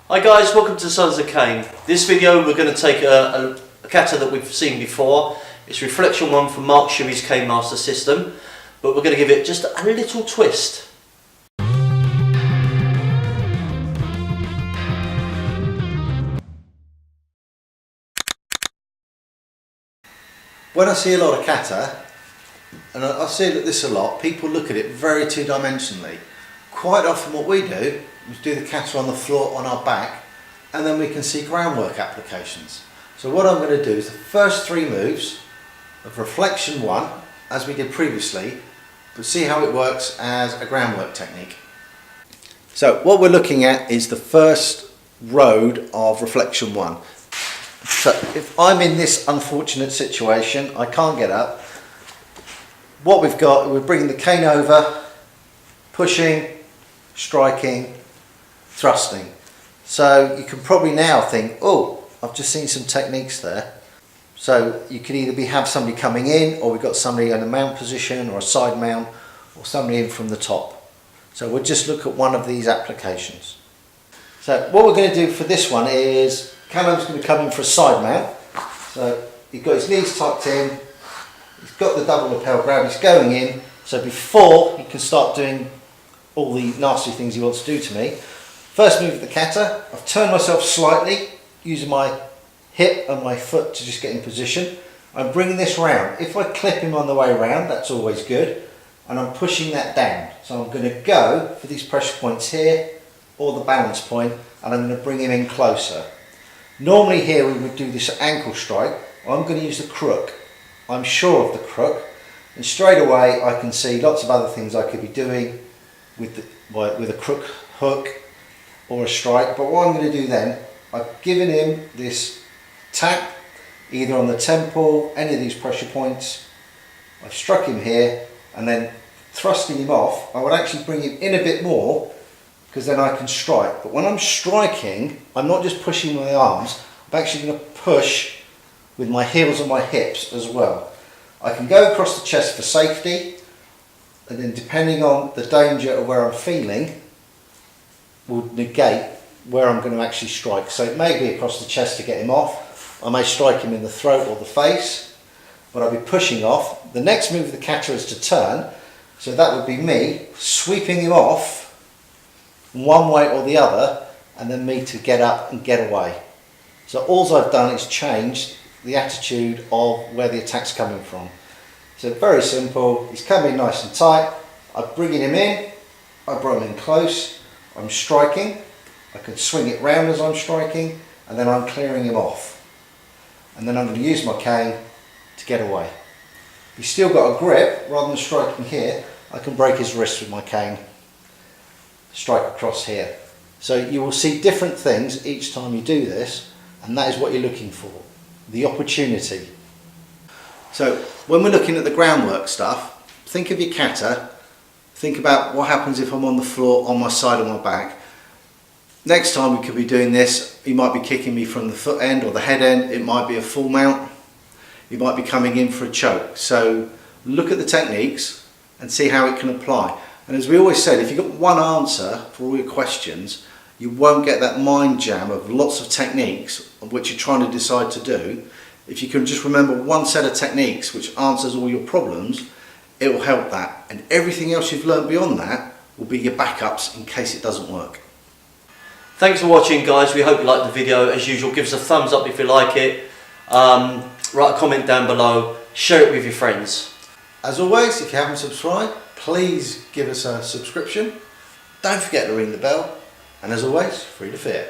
Hi guys, welcome to Sons of Cain. This video we're going to take a kata that we've seen before. It's Reflection 1 from Mark Shuey's Cain Master System, but we're going to give it just a little twist. When I see a lot of kata, and I see this a lot, people look at it very two-dimensionally. Quite often what we do is do the kata on the floor on our back, and then we can see groundwork applications. So what I'm going to do is the first three moves of Reflection 1, as we did previously, but see how it works as a groundwork technique. So what we're looking at is the first road of Reflection 1. So if I'm in this unfortunate situation, I can't get up, what we've got, we're bringing the cane over, pushing, striking, thrusting. So you can probably now think, oh, I've just seen some techniques there. So you could either have somebody coming in, or we've got somebody in a mount position or a side mount, or somebody in from the top. So we'll just look at one of these applications. So what we're going to do for this one is, Callum's going to come in for a side mount. So he's got his knees tucked in, he's got the double lapel grab, he's going in. So before he can start doing all the nasty things he wants to do to me, first move of the kata, I've turned myself slightly, using my hip and my foot to just get in position. I'm bringing this round. If I clip him on the way around, that's always good. And I'm pushing that down. So I'm going to go for these pressure points here, or the balance point, and I'm going to bring him in closer. Normally here we would do this ankle strike. I'm going to use the crook. I'm sure of the crook. And straight away I can see lots of other things I could be doing with a crook hook or a strike. But what I'm going to do then, I've given him this tap, either on the temple, any of these pressure points. I've struck him here, and then thrusting him off, I would actually bring him in a bit more, because then I can strike. But when I'm striking, I'm not just pushing with my arms, I'm actually going to push with my heels and my hips as well. I can go across the chest for safety, and then depending on the danger of where I'm feeling, will negate where I'm going to actually strike. So it may be across the chest to get him off, I may strike him in the throat or the face, but I'll be pushing off. The next move of the kata is to turn, so that would be me sweeping him off one way or the other, and then me to get up and get away. So all I've done is changed the attitude of where the attack's coming from. So very simple, he's coming nice and tight, I'm bringing him in, I bring him in close, I'm striking, I can swing it round as I'm striking, and then I'm clearing him off. And then I'm going to use my cane to get away. If he's still got a grip, rather than striking here, I can break his wrist with my cane, strike across here. So you will see different things each time you do this, and that is what you're looking for, the opportunity. So when we're looking at the groundwork stuff, think of your kata, think about what happens if I'm on the floor on my side or my back. Next time we could be doing this, he might be kicking me from the foot end or the head end, it might be a full mount, he might be coming in for a choke. So look at the techniques and see how it can apply. And as we always said, if you've got one answer for all your questions, you won't get that mind jam of lots of techniques of which you're trying to decide to do. If you can just remember one set of techniques which answers all your problems, it will help that. And everything else you've learned beyond that will be your backups in case it doesn't work. Thanks for watching guys, we hope you liked the video. As usual, give us a thumbs up if you like it, write a comment down below, share it with your friends. As always, if you haven't subscribed, please give us a subscription. Don't forget to ring the bell, and as always, free to fear.